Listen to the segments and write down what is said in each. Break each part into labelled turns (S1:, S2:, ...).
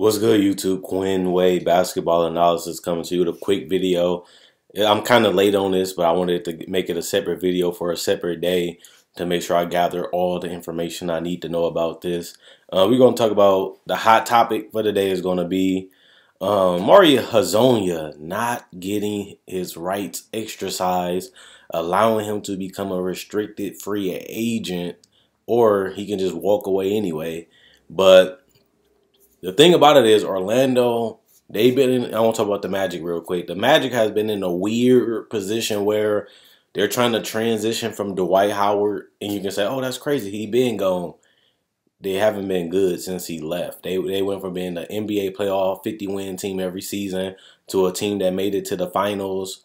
S1: What's good, YouTube? Quinn Way Basketball Analysis coming to you with a quick video. I'm kind of late on this, but I wanted to make it a separate video for a separate day to make sure I gather all the information I need to know about this. We're going to talk about the hot topic for the day is going to be Mario Hezonja not getting his rights exercised, allowing him to become a restricted free agent, or he can just walk away anyway. But the thing about it is Orlando, they've been in, I want to talk about the Magic real quick. The Magic has been in a weird position where they're trying to transition from Dwight Howard, and you can say, oh, that's crazy, he been gone. They haven't been good since he left. They went from being the NBA playoff 50-win team every season to a team that made it to the finals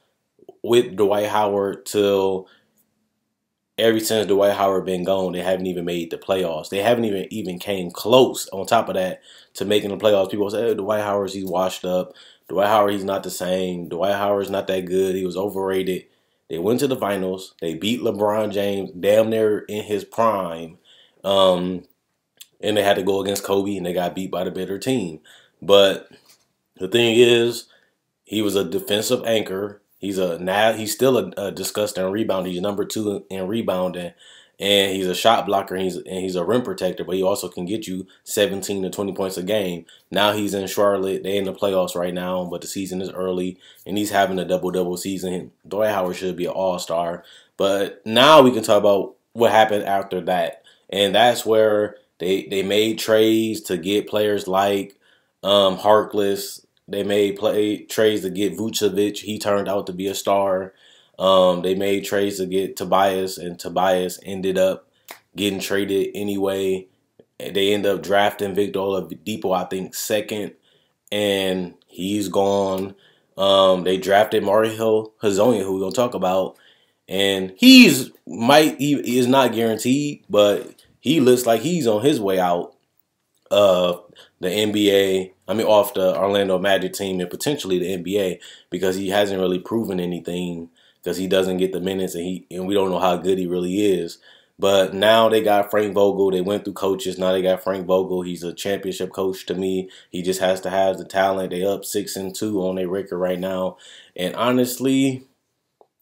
S1: with Dwight Howard till ever since Dwight Howard been gone, they haven't even made the playoffs. They haven't even came close. On top of that, to making the playoffs, people say, "Hey, Dwight Howard, he's washed up. Dwight Howard, he's not the same. Dwight Howard's not that good. He was overrated." They went to the finals. They beat LeBron James damn near in his prime, and they had to go against Kobe, and they got beat by the better team. But the thing is, he was a defensive anchor. He's still a disgusting rebounder. He's number 2 in rebounding, and he's a shot blocker. He's a rim protector, but he also can get you 17 to 20 points a game. Now he's in Charlotte. They're in the playoffs right now, but the season is early, and he's having a double-double season. Dwight Howard should be an all-star. But now we can talk about what happened after that, and that's where they made trades to get players like Harkless. They made trades to get Vucevic. He turned out to be a star. They made trades to get Tobias, and Tobias ended up getting traded anyway. They end up drafting Victor Oladipo, I think, second, and he's gone. They drafted Mario Hezonja, who we're going to talk about, and he is not guaranteed, but he looks like he's on his way out of the NBA, off the Orlando Magic team and potentially the NBA, because he hasn't really proven anything because he doesn't get the minutes, and we don't know how good he really is. But now they got Frank Vogel. They went through coaches. Now they got Frank Vogel. He's a championship coach to me. He just has to have the talent. They up 6-2 on their record right now. And honestly,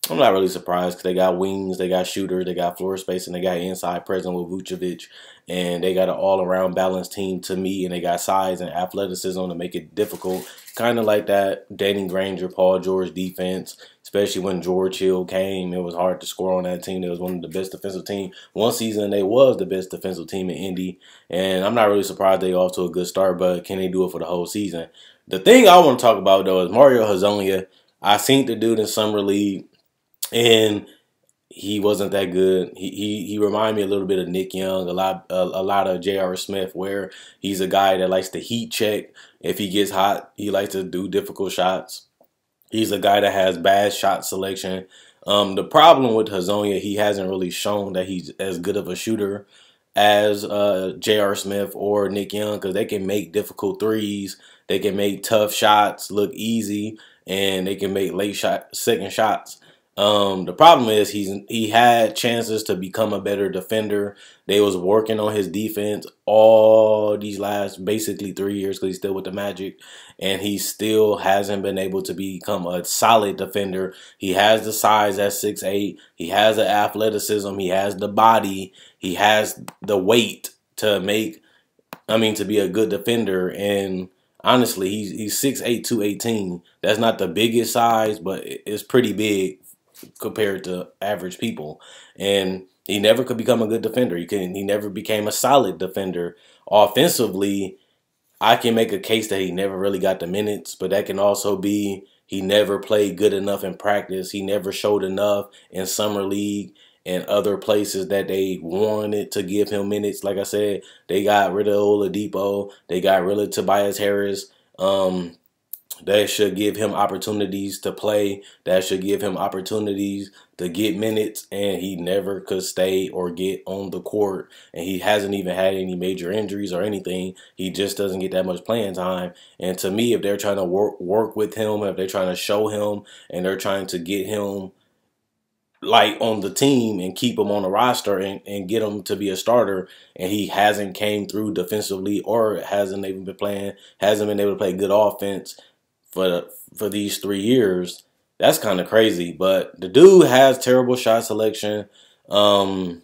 S1: I'm not really surprised because they got wings, they got shooters, they got floor space, and they got inside presence with Vucevic. And they got an all-around balanced team to me, and they got size and athleticism to make it difficult. Kind of like that Danny Granger, Paul George defense, especially when George Hill came. It was hard to score on that team. It was one of the best defensive teams. One season, they was the best defensive team in Indy. And I'm not really surprised they off to a good start, but can they do it for the whole season? The thing I want to talk about, though, is Mario Hezonja. I seen the dude in Summer League, and he wasn't that good. He reminded me a little bit of Nick Young, a lot of J.R. Smith, where he's a guy that likes to heat check. If he gets hot, he likes to do difficult shots. He's a guy that has bad shot selection. The problem with Hezonja, he hasn't really shown that he's as good of a shooter as J.R. Smith or Nick Young, because they can make difficult threes. They can make tough shots look easy, and they can make second shots. The problem is he had chances to become a better defender. They was working on his defense all these last basically 3 years because he's still with the Magic, and he still hasn't been able to become a solid defender. He has the size at 6'8". He has the athleticism. He has the body. He has the weight to to be a good defender. And honestly, he's 6'8", 218. That's not the biggest size, but it's pretty big compared to average people, and he never could become a good defender. He never became a solid defender. Offensively, I can make a case that he never really got the minutes, but that can also be he never played good enough in practice. He never showed enough in Summer League and other places that they wanted to give him minutes. Like I said, they got rid of Oladipo. They got rid of Tobias Harris. That should give him opportunities to play. That should give him opportunities to get minutes, and he never could stay or get on the court. And he hasn't even had any major injuries or anything. He just doesn't get that much playing time. And to me, if they're trying to work with him, if they're trying to show him, and they're trying to get him like on the team and keep him on the roster and get him to be a starter, and he hasn't came through defensively or hasn't even been playing, hasn't been able to play good offense for these 3 years. That's kind of crazy. But the dude has terrible shot selection. Um,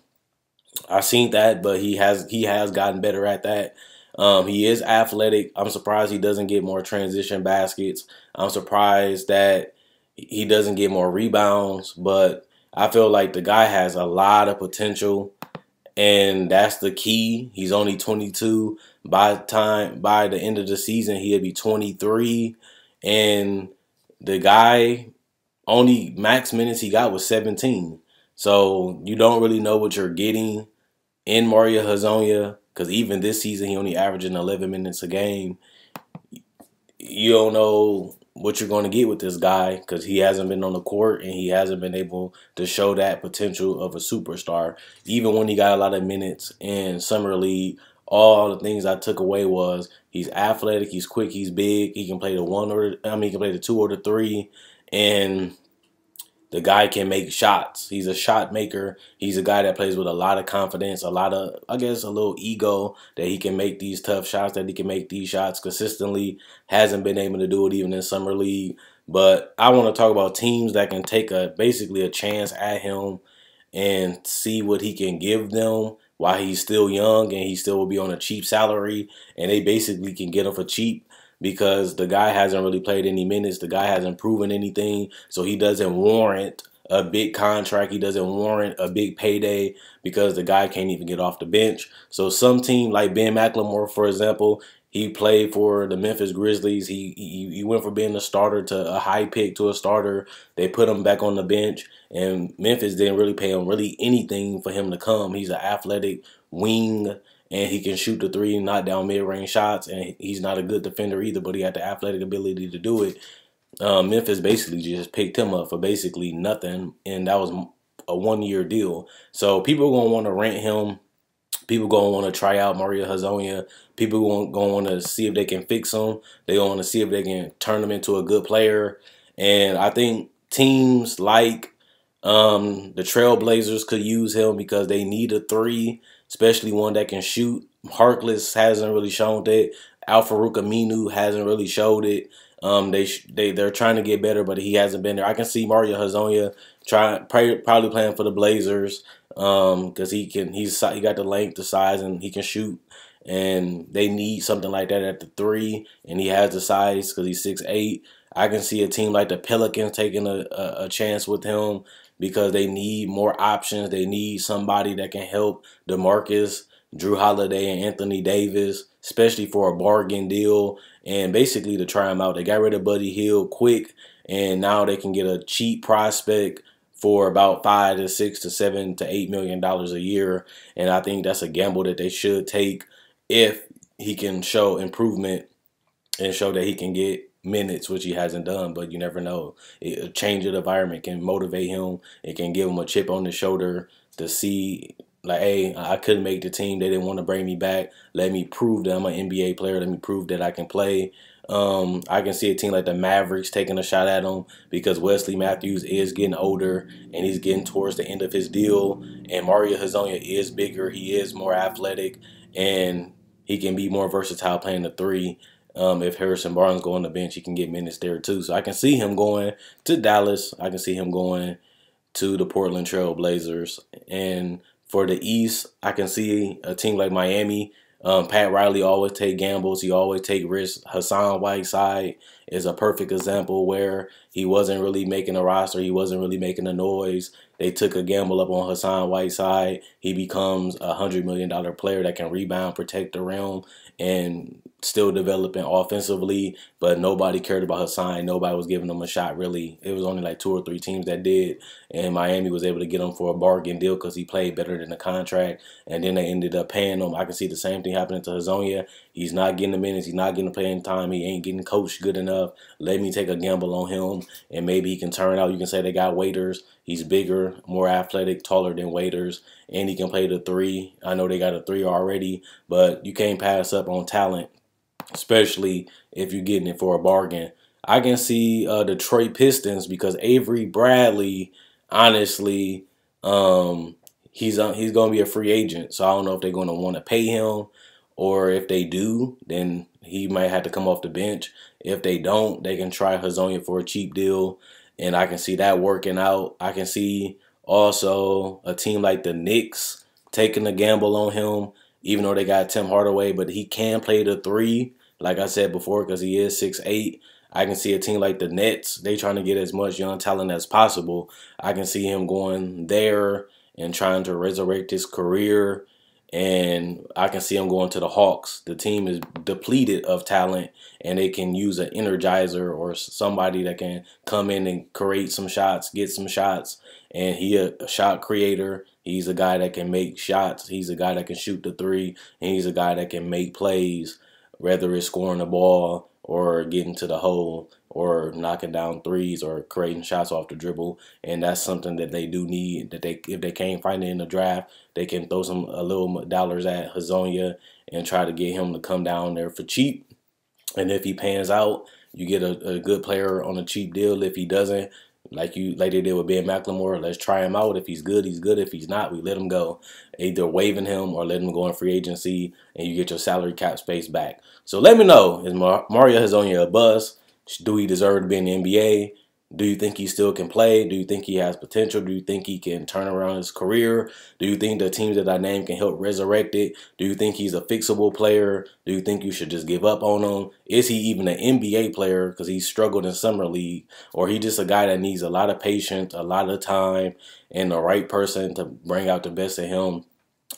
S1: I've seen that, but he has gotten better at that. He is athletic. I'm surprised he doesn't get more transition baskets. I'm surprised that he doesn't get more rebounds, but I feel like the guy has a lot of potential, and that's the key. He's only 22. By the end of the season, he'll be 23, and the guy only max minutes he got was 17. So you don't really know what you're getting in Mario Hezonja, because even this season he only averaging 11 minutes a game. You don't know what you're going to get with this guy because he hasn't been on the court and he hasn't been able to show that potential of a superstar. Even when he got a lot of minutes in summer league, all the things I took away was he's athletic, he's quick, he's big, he can play he can play the 2 or the 3, and the guy can make shots. He's a shot maker. He's a guy that plays with a lot of confidence, a lot of, I guess, a little ego that he can make these tough shots, that he can make these shots consistently. Hasn't been able to do it even in summer league. But I want to talk about teams that can take basically a chance at him and see what he can give them while he's still young and he still will be on a cheap salary, and they basically can get him for cheap because the guy hasn't really played any minutes. The guy hasn't proven anything, so he doesn't warrant a big contract. He doesn't warrant a big payday because the guy can't even get off the bench. So some team like Ben McLemore, for example, he played for the Memphis Grizzlies. He went from being a starter to a high pick to a starter. They put him back on the bench, and Memphis didn't really pay him really anything for him to come. He's an athletic wing, and he can shoot the 3, knock down mid-range shots, and he's not a good defender either, but he had the athletic ability to do it. Memphis basically just picked him up for basically nothing, and that was a 1-year deal. So people are going to want to rent him. People going to want to try out Mario Hezonja. People going to want to see if they can fix him. They going to want to see if they can turn him into a good player. And I think teams like the Trailblazers could use him because they need a 3, especially one that can shoot. Harkless hasn't really shown that. Al-Farouq Aminu hasn't really showed it. They're trying to get better, but he hasn't been there. I can see Mario Hezonja probably playing for the Blazers because he got the length, the size, and he can shoot. And they need something like that at the 3, and he has the size because he's 6'8". I can see a team like the Pelicans taking a chance with him because they need more options. They need somebody that can help DeMarcus, Drew Holiday, and Anthony Davis, especially for a bargain deal, and basically to try him out. They got rid of Buddy Hield quick, and now they can get a cheap prospect for about $5 to $6 to $7 to $8 million a year, and I think that's a gamble that they should take if he can show improvement and show that he can get minutes, which he hasn't done. But you never know. A change of environment can motivate him. It can give him a chip on the shoulder to see, like, hey, I couldn't make the team. They didn't want to bring me back. Let me prove that I'm an NBA player. Let me prove that I can play. I can see a team like the Mavericks taking a shot at him because Wesley Matthews is getting older and he's getting towards the end of his deal. And Mario Hezonja is bigger. He is more athletic, and he can be more versatile playing the 3. If Harrison Barnes go on the bench, he can get minutes there too. So I can see him going to Dallas. I can see him going to the Portland Trail Blazers. And for the East, I can see a team like Miami. Pat Riley always take gambles. He always take risks. Hassan Whiteside is a perfect example where he wasn't really making a roster. He wasn't really making a noise. They took a gamble up on Hassan Whiteside. He becomes a $100 million player that can rebound, protect the rim, and still developing offensively, but nobody cared about Hassan. Nobody was giving him a shot, really. It was only like 2 or 3 teams that did, and Miami was able to get him for a bargain deal because he played better than the contract, and then they ended up paying him. I can see the same thing happening to Hezonja. He's not getting the minutes. He's not getting the playing time. He ain't getting coached good enough. Let me take a gamble on him, and maybe he can turn out. You can say they got Waiters. He's bigger, more athletic, taller than Waiters, and he can play the 3. I know they got a 3 already, but you can't pass up on talent, especially if you're getting it for a bargain. I can see Detroit Pistons because Avery Bradley, honestly, he's going to be a free agent. So I don't know if they're going to want to pay him, or if they do, then he might have to come off the bench. If they don't, they can try Hezonja for a cheap deal, and I can see that working out. I can see also a team like the Knicks taking a gamble on him, even though they got Tim Hardaway, but he can play the three, like I said before, because he is 6'8". I can see a team like the Nets, they trying to get as much young talent as possible. I can see him going there and trying to resurrect his career. And I can see him going to the Hawks. The team is depleted of talent, and they can use an energizer or somebody that can come in and create some shots, get some shots. And he a shot creator. He's a guy that can make shots. He's a guy that can shoot the three, and he's a guy that can make plays, whether it's scoring the ball or getting to the hole or knocking down threes or creating shots off the dribble. And that's something that they do need, that if they can't find it in the draft, they can throw a little dollars at Hezonja and try to get him to come down there for cheap. And if he pans out, you get a good player on a cheap deal. If he doesn't, like they did with Ben McLemore, let's try him out. If he's good, he's good. If he's not, we let him go. Either waiving him or letting him go in free agency, and you get your salary cap space back. So let me know, is Mario Hezonja a bust? Do he deserve to be in the NBA? Do you think he still can play? Do you think he has potential? Do you think he can turn around his career? Do you think the teams that I named can help resurrect it? Do you think he's a fixable player? Do you think you should just give up on him? Is he even an NBA player because he struggled in summer league? Or he just a guy that needs a lot of patience, a lot of time, and the right person to bring out the best of him?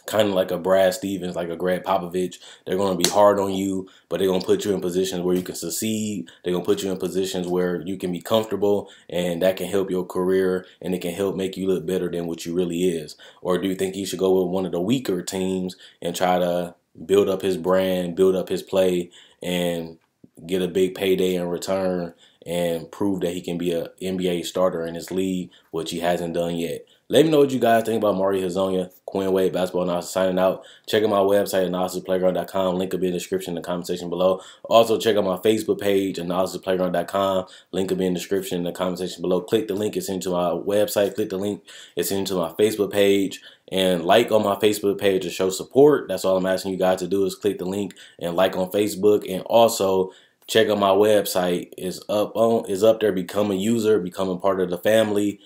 S1: Kind of like a Brad Stevens, like a Greg Popovich. They're going to be hard on you, but they're going to put you in positions where you can succeed. They're going to put you in positions where you can be comfortable, and that can help your career, and it can help make you look better than what you really is. Or do you think he should go with one of the weaker teams and try to build up his brand, build up his play, and get a big payday in return and prove that he can be an NBA starter in his league, which he hasn't done yet? Let me know what you guys think about Mario Hezonja. Quinn Wade, basketball analysis, signing out. Check out my website, analysisplayground.com. Link will be in the description in the comment section below. Also, check out my Facebook page, analysisplayground.com. Link will be in the description in the comment section below. Click the link. It's into my website. Click the link. It's into my Facebook page. And like on my Facebook page to show support. That's all I'm asking you guys to do, is click the link and like on Facebook. And also, check out my website. It's up there. Become a user. Become a part of the family.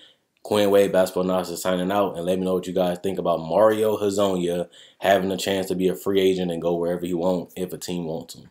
S1: Quinn Wade, basketball analysis, signing out. And let me know what you guys think about Mario Hezonja having a chance to be a free agent and go wherever he wants if a team wants him.